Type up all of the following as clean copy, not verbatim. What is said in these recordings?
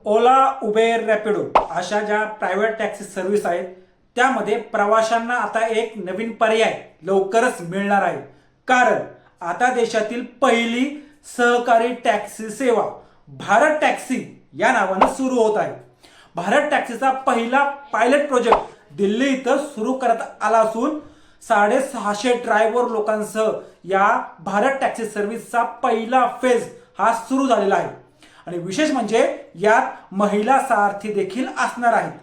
ओला, Uber, Rapido अशा ज्या private taxi service आहेत त्यामध्ये प्रवाशांना आता एक नवीन पर्याय लवकरच मिळणार आहे। कारण आता देशातील पहिली सहकारी टॅक्सी सेवा भारत टॅक्सी या नावाने सुरू होत आहे। भारत टॅक्सीचा पहिला पायलट प्रोजेक्ट दिल्ली इथं सुरू करण्यात आला असून 650 ड्रायव्हर लोकांसह या भारत टॅक्सी सर्व्हिसचा पहिला फेज हा सुरू झालेला आहे। आणि विशेष म्हणजे यात महिला सारथी देखील असणार आहेत।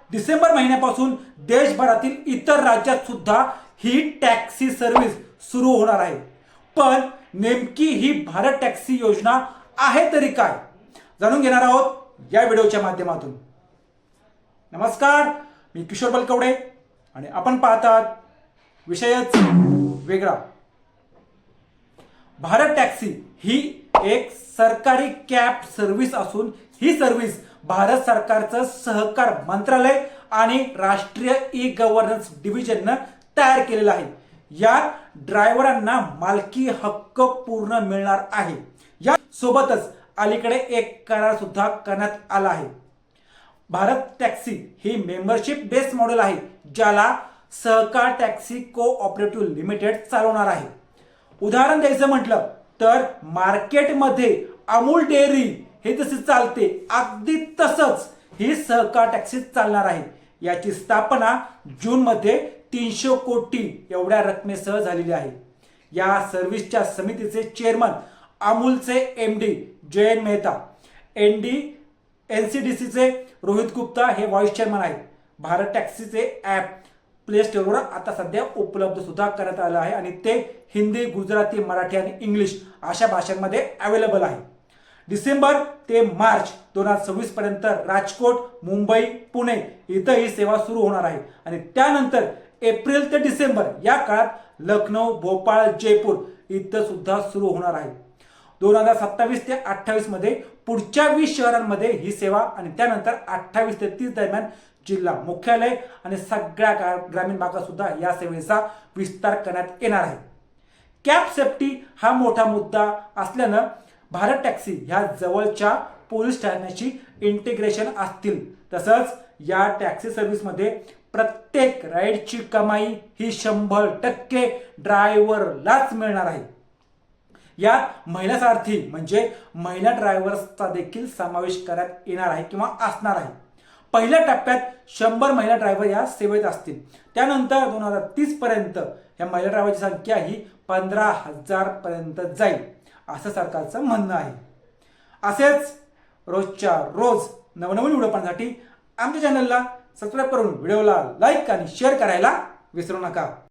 डिसेंबर महिन्यापासून देशभरातील इतर राज्यात सुद्धा ही टॅक्सी सर्व्हिस सुरू होणार आहे। पण नेमकी ही भारत टॅक्सी योजना आहे तरी काय, जाणून घेणार आहोत या व्हिडिओच्या माध्यमातून। नमस्कार, मी किशोर बलकवडे आणि आपण पाहतात विषयच वेगळा। भारत टॅक्सी ही एक सरकारी कॅब सर्व्हिस असून ही सर्व्हिस भारत सरकारचं सहकार मंत्रालय आणि राष्ट्रीय ई गव्हर्नन्स डिव्हिजनने तयार केलेलं आहे। यात ड्रायव्हरांना मालकी हक्क पूर्ण मिळणार आहे। या सोबतच अलीकडे एक करार सुद्धा करण्यात आला आहे। भारत टॅक्सी ही मेंबरशिप बेस मॉडेल आहे, ज्याला सहकार टॅक्सी कोऑपरेटिव्ह लिमिटेड चालवणार आहे। उदाहरण द्यायचं म्हटलं तर मार्केटमध्ये अमूल डेअरी हे जसे चालते अगदी तसंच ही सहकार टॅक्सी चालणार आहे। याची स्थापना जून मध्ये 300 कोटी एवढ्या रकमेसह झालेली आहे। या सर्व्हिसच्या समितीचे चेअरमन अमूलचे एमडी जयंत मेहता, एनसीडीसीचे रोहित गुप्ता हे व्हाईस चेअरमन आहेत। भारत टॅक्सीचे ॲप प्ले स्टोअरवर आता सध्या उपलब्ध सुद्धा करण्यात आलं आहे आणि ते हिंदी, गुजराती, मराठी आणि इंग्लिश अशा भाषांमध्ये अवेलेबल आहे। डिसेंबर ते मार्च 2026 पर्यंत राजकोट, मुंबई, पुणे इथं ही सेवा सुरू होणार आहे आणि त्यानंतर एप्रिल ते डिसेंबर या काळात लखनौ, भोपाळ, जयपूर इथं सुद्धा सुरू होणार आहे। 2027 ते 28 मध्ये पुढच्या 20 शहरांमध्ये ही सेवा आणि त्यानंतर 28 ते 30 दरम्यान जिल्हा मुख्यालय आणि सगळ्या ग्रामीण भागात सुद्धा या सेवेचा विस्तार करण्यात येणार आहे। कॅब सेफ्टी हा मोठा मुद्दा असल्यानं भारत टॅक्सी ह्या जवळच्या पोलीस ठाण्याशी इंटिग्रेशन असतील। तसंच या टॅक्सी सर्व्हिसमध्ये प्रत्येक राईडची कमाई ही 100% ड्रायव्हरलाच मिळणार आहे। यात महिला सारथी म्हणजे महिला ड्रायव्हर्सचा देखील समावेश करण्यात येणार आहे किंवा असणार आहे। पहिल्या टप्प्यात 100 महिला ड्रायव्हर या सेवेत असतील। त्यानंतर 2030 पर्यंत या महिला ड्रायव्हरची संख्या ही 15,000 पर्यंत जाईल असं सरकारचं म्हणणं आहे। असेच रोजच्या रोज नवनवीन व्हिडिओ पाहण्यासाठी आमच्या चॅनलला सबस्क्राईब करून व्हिडिओला लाईक आणि शेअर करायला विसरू नका।